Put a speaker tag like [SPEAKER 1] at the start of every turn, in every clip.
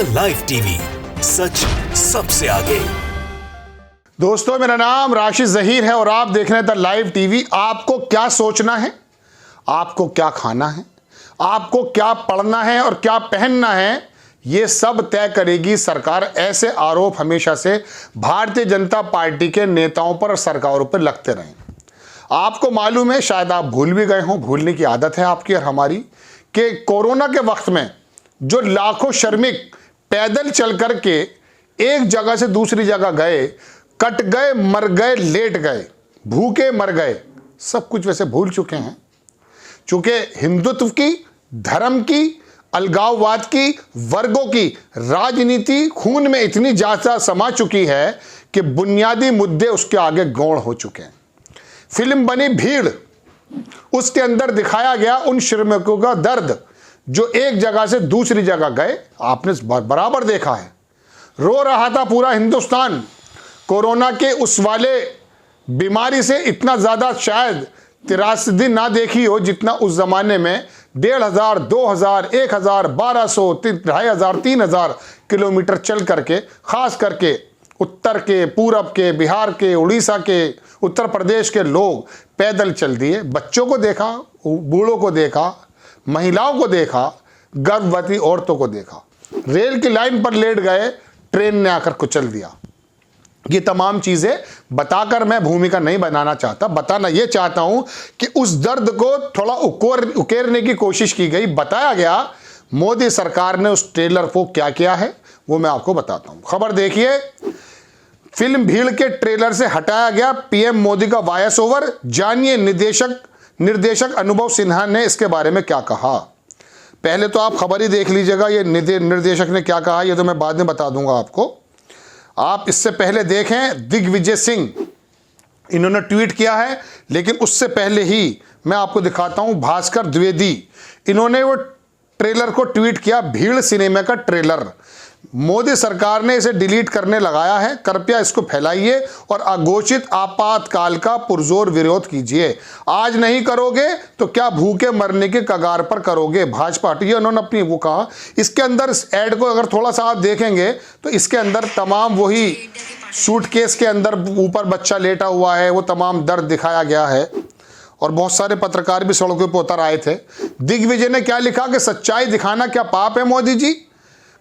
[SPEAKER 1] The live TV, सच सबसे आगे।
[SPEAKER 2] दोस्तों, मेरा नाम राशिद जहीर है और आप देख रहे हैं द लाइव टीवी। आपको क्या सोचना है, आपको क्या खाना है, आपको क्या पढ़ना है और क्या पहनना है, ये सब तय करेगी सरकार। ऐसे आरोप हमेशा से भारतीय जनता पार्टी के नेताओं पर और सरकारों पर लगते रहे। आपको मालूम है, शायद आप भूल भी गए हों, भूलने की आदत है आपकी और हमारी, कि कोरोना के वक्त में जो लाखों श्रमिक पैदल चल करके एक जगह से दूसरी जगह गए, कट गए, मर गए, लेट गए, भूखे मर गए, सब कुछ वैसे भूल चुके हैं। चूंकि हिंदुत्व की, धर्म की, अलगाववाद की, वर्गों की राजनीति खून में इतनी ज्यादा समा चुकी है कि बुनियादी मुद्दे उसके आगे गौण हो चुके हैं। फिल्म बनी भीड़, उसके अंदर दिखाया गया उन श्रमिकों का दर्द जो एक जगह से दूसरी जगह गए। आपने बराबर देखा है, रो रहा था पूरा हिंदुस्तान। कोरोना के उस वाले बीमारी से इतना ज़्यादा शायद 83 ना देखी हो जितना उस ज़माने में 1500, 2000, 1000, 1200, 2500, 3000 किलोमीटर चल करके, ख़ास करके उत्तर के, पूरब के, बिहार के, उड़ीसा के, उत्तर प्रदेश के लोग पैदल चल दिए। बच्चों को देखा, बूढ़ों को देखा, महिलाओं को देखा, गर्भवती औरतों को देखा, रेल की लाइन पर लेट गए, ट्रेन ने आकर कुचल दिया। ये तमाम चीज़ें बताकर मैं भूमिका नहीं बनाना चाहता, बताना ये चाहता हूं कि उस दर्द को थोड़ा उकेरने की कोशिश की गई। बताया गया मोदी सरकार ने उस ट्रेलर को क्या किया है, वो मैं आपको बताता हूं। खबर देखिए, फिल्म भीड़ के ट्रेलर से हटाया गया पीएम मोदी का वॉइस ओवर। जानिए निर्देशक अनुभव सिन्हा ने इसके बारे में क्या कहा। पहले तो आप खबर ही देख लीजिएगा, ये निर्देशक ने क्या कहा, ये तो मैं बाद में बता दूंगा आपको। आप इससे पहले देखें, दिग्विजय सिंह इन्होंने ट्वीट किया है, लेकिन उससे पहले ही मैं आपको दिखाता हूं भास्कर द्विवेदी, इन्होंने वो ट्रेलर को ट्वीट किया, भीड़ सिनेमा का ट्रेलर। मोदी सरकार ने इसे डिलीट करने लगाया है, कृपया इसको फैलाइए और अघोषित आपातकाल का पुरजोर विरोध कीजिए। आज नहीं करोगे तो क्या भूखे मरने के कगार पर करोगे भाजपा। ये उन्होंने अपनी वो कहा। इसके अंदर ऐड को अगर थोड़ा सा आप देखेंगे तो इसके अंदर तमाम वही सूटकेस के अंदर ऊपर बच्चा लेटा हुआ है, वो तमाम दर्द दिखाया गया है और बहुत सारे पत्रकार भी सड़कों पर उतर आए थे। दिग्विजय ने क्या लिखा कि सच्चाई दिखाना क्या पाप है मोदी जी।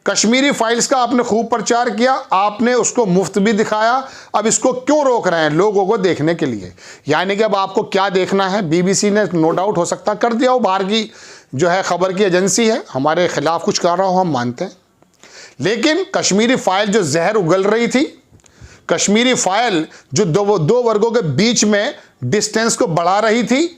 [SPEAKER 2] कश्मीरी फाइल्स का आपने खूब प्रचार किया, आपने उसको मुफ्त भी दिखाया, अब इसको क्यों रोक रहे हैं लोगों को देखने के लिए। यानी कि अब आपको क्या देखना है। बीबीसी ने नो डाउट हो सकता कर दिया हो, बाहर की जो है खबर की एजेंसी है, हमारे खिलाफ कुछ कर रहा हो, हम मानते हैं। लेकिन कश्मीरी फाइल जो जहर उगल रही थी, कश्मीरी फाइल जो दो वर्गों के बीच में डिस्टेंस को बढ़ा रही थी,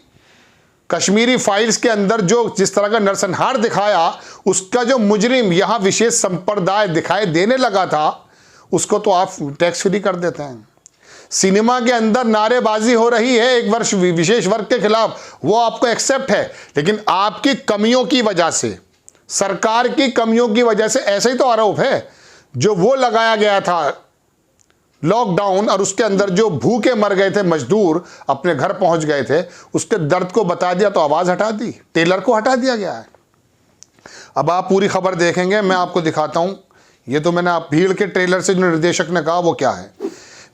[SPEAKER 2] कश्मीरी फाइल्स के अंदर जो जिस तरह का नरसंहार दिखाया, उसका जो मुजरिम यहां विशेष संप्रदाय दिखाई देने लगा था, उसको तो आप टैक्स फ्री कर देते हैं। सिनेमा के अंदर नारेबाजी हो रही है एक वर्ष विशेष वर्ग के खिलाफ, वो आपको एक्सेप्ट है, लेकिन आपकी कमियों की वजह से, सरकार की कमियों की वजह से ऐसे ही तो आरोप है। जो वो लगाया गया था लॉकडाउन और उसके अंदर जो भूखे मर गए थे मजदूर, अपने घर पहुंच गए थे, उसके दर्द को बता दिया तो आवाज हटा दी, टेलर को हटा दिया गया है। अब आप पूरी खबर देखेंगे, मैं आपको दिखाता हूं। ये तो मैंने आप भीड़ के ट्रेलर से जो निर्देशक ने कहा वो क्या है।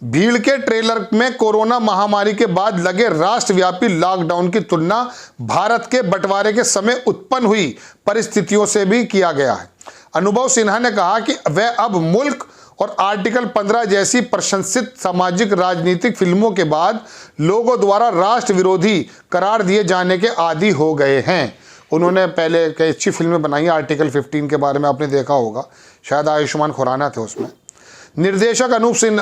[SPEAKER 2] भीड़ के ट्रेलर में कोरोना महामारी के बाद लगे राष्ट्रव्यापी लॉकडाउन की तुलना भारत के बंटवारे के समय उत्पन्न हुई परिस्थितियों से भी किया गया है। अनुभव सिन्हा ने कहा कि वह अब मुल्क और आर्टिकल 15 जैसी प्रशंसित सामाजिक राजनीतिक फिल्मों के बाद लोगों द्वारा राष्ट्र विरोधी करार दिए जाने के आदी हो गए हैं। उन्होंने पहले कई अच्छी फिल्में बनाई, आर्टिकल 15 के बारे में आपने देखा होगा, शायद आयुष्मान खुराना थे उसमें। निर्देशक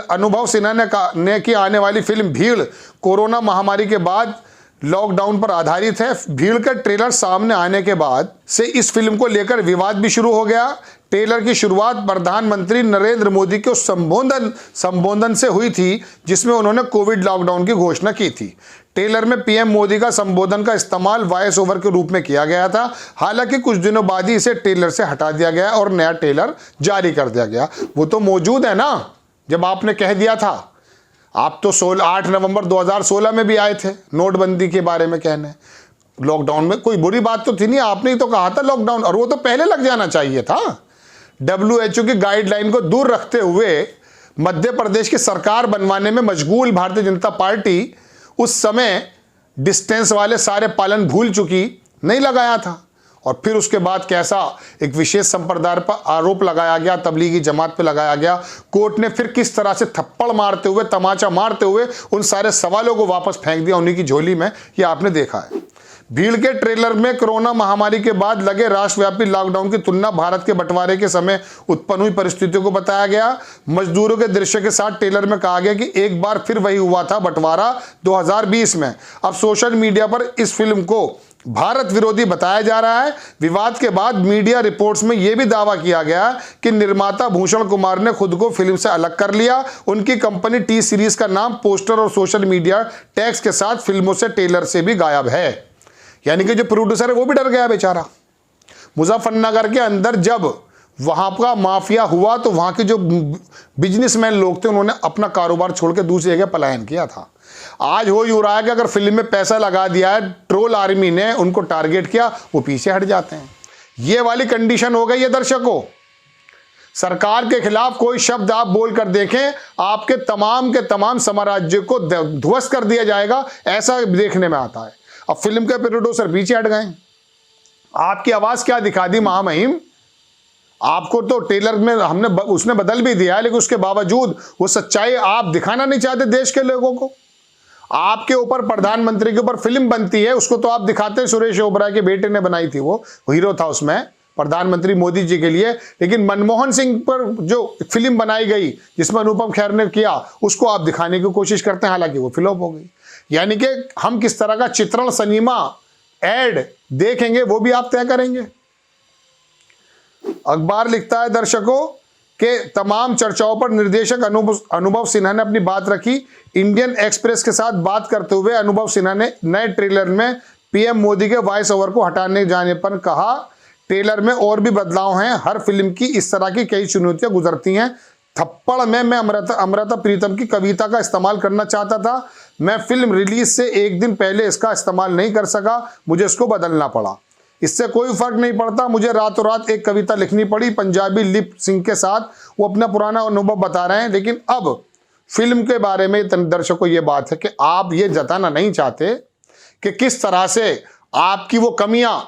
[SPEAKER 2] अनुभव सिन्हा ने की आने वाली फिल्म भीड़ कोरोना महामारी के बाद लॉकडाउन पर आधारित है। भीड़ का ट्रेलर सामने आने के बाद से इस फिल्म को लेकर विवाद भी शुरू हो गया। ट्रेलर की शुरुआत प्रधानमंत्री नरेंद्र मोदी के संबोधन से हुई थी, जिसमें उन्होंने कोविड लॉकडाउन की घोषणा की थी। ट्रेलर में पीएम मोदी का संबोधन का इस्तेमाल वॉइस ओवर के रूप में किया गया था। हालांकि कुछ दिनों बाद ही इसे ट्रेलर से हटा दिया गया और नया ट्रेलर जारी कर दिया गया। वो तो मौजूद है ना, जब आपने कह दिया था। आप तो 8 नवंबर 2016 में भी आए थे नोटबंदी के बारे में कहने। लॉकडाउन में कोई बुरी बात तो थी नहीं, आपने ही तो कहा था लॉकडाउन, और वो तो पहले लग जाना चाहिए था। WHO की गाइडलाइन को दूर रखते हुए मध्य प्रदेश की सरकार बनवाने में मशगूल भारतीय जनता पार्टी उस समय डिस्टेंस वाले सारे पालन भूल चुकी, नहीं लगाया था। और फिर उसके बाद कैसा एक विशेष संप्रदाय पर आरोप लगाया गया, तबलीगी जमात पे लगाया गया। कोर्ट ने फिर किस तरह से थप्पड़ मारते हुए, तमाचा मारते हुए उन सारे सवालों को वापस फेंक दिया उन्हीं की झोली में, ये आपने देखा है। भीड़ के ट्रेलर में कोरोना महामारी के बाद लगे राष्ट्रव्यापी लॉकडाउन की तुलना भारत के बंटवारे के समय उत्पन्न हुई परिस्थितियों को बताया गया। मजदूरों के दृश्य के साथ ट्रेलर में कहा गया कि एक बार फिर वही हुआ था बंटवारा 2020 में। अब सोशल मीडिया पर इस फिल्म को भारत विरोधी बताया जा रहा है। विवाद के बाद मीडिया रिपोर्ट्स में यह भी दावा किया गया कि निर्माता भूषण कुमार ने खुद को फिल्म से अलग कर लिया। उनकी कंपनी टी सीरीज का नाम पोस्टर और सोशल मीडिया टैग्स के साथ फिल्मों से ट्रेलर से भी गायब है। यानी कि जो प्रोड्यूसर है वो भी डर गया बेचारा। मुजफ्फरनगर के अंदर जब वहां का माफिया हुआ तो वहां के जो बिजनेसमैन लोग थे उन्होंने अपना कारोबार छोड़ के दूसरी जगह पलायन किया था। आज हो यूं रहा है कि अगर फिल्म में पैसा लगा दिया है, ट्रोल आर्मी ने उनको टारगेट किया, वो पीछे हट जाते हैं। ये वाली कंडीशन हो गई है दर्शकों। सरकार के खिलाफ कोई शब्द आप बोल कर देखें, आपके तमाम साम्राज्य को ध्वस्त कर दिया जाएगा, ऐसा देखने में आता है। अब फिल्म के प्रोड्यूसर पीछे हट गए। आपकी आवाज क्या दिखा दी महामहिम? आपको तो ट्रेलर में उसने बदल भी दिया है, लेकिन उसके बावजूद वो सच्चाई आप दिखाना नहीं चाहते देश के लोगों को। आपके ऊपर प्रधानमंत्री के ऊपर फिल्म बनती है, उसको तो आप दिखाते हैं। सुरेश ओबराय के बेटे ने बनाई थी, वो हीरो था उसमें, प्रधानमंत्री मोदी जी के लिए। लेकिन मनमोहन सिंह पर जो फिल्म बनाई गई जिसमें अनुपम खेर ने किया, उसको आप दिखाने की कोशिश करते हैं, हालांकि वो फ्लॉप हो गई। यानी कि हम किस तरह का चित्रण, सिनेमा, एड देखेंगे वो भी आप तय करेंगे। अखबार लिखता है दर्शकों के तमाम चर्चाओं पर निर्देशक अनुभव सिन्हा ने अपनी बात रखी। इंडियन एक्सप्रेस के साथ बात करते हुए अनुभव सिन्हा ने नए ट्रेलर में पीएम मोदी के वॉइस ओवर को हटाने जाने पर कहा, ट्रेलर में और भी बदलाव हैं। हर फिल्म की इस तरह की कई चुनौतियां गुजरती हैं। थप्पड़ में मैं अमृता प्रीतम की कविता का इस्तेमाल करना चाहता था। मैं फिल्म रिलीज से एक दिन पहले इसका इस्तेमाल नहीं कर सका, मुझे इसको बदलना पड़ा। इससे कोई फर्क नहीं पड़ता, मुझे रातों रात एक कविता लिखनी पड़ी। पंजाबी लिप सिंह के साथ वो अपना पुराना अनुभव बता रहे हैं। लेकिन अब फिल्म के बारे में दर्शकों ये बात है कि आप ये जताना नहीं चाहते कि किस तरह से आपकी वो कमियां,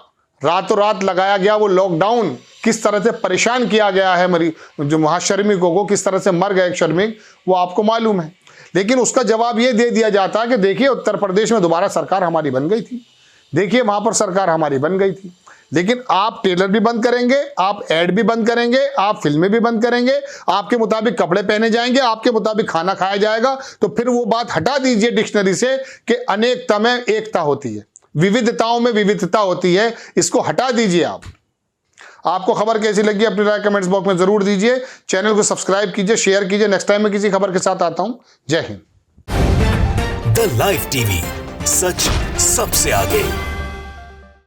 [SPEAKER 2] रातों रात लगाया गया वो लॉकडाउन, किस तरह से परेशान किया गया है जो वहां श्रमिकों को, किस तरह से मर गए श्रमिक, वो आपको मालूम है। लेकिन उसका जवाब ये दे दिया जाता है कि देखिए उत्तर प्रदेश में दोबारा सरकार हमारी बन गई थी, देखिए वहां पर सरकार हमारी बन गई थी। लेकिन आप ट्रेलर भी बंद करेंगे, आप एड भी बंद करेंगे, आप फिल्में भी बंद करेंगे, आपके मुताबिक कपड़े पहने जाएंगे, आपके मुताबिक खाना खाया जाएगा। तो फिर वो बात हटा दीजिए डिक्शनरी से कि अनेकता में एकता होती है, विविधताओं में विविधता होती है, इसको हटा दीजिए आप। आपको खबर कैसी लगी अपनी राय कमेंट्स बॉक्स में जरूर दीजिए। चैनल को सब्सक्राइब कीजिए, शेयर कीजिए। नेक्स्ट टाइम मैं किसी खबर के साथ आता हूं। जय हिंद।
[SPEAKER 1] द लाइव टीवी, सच सबसे आगे।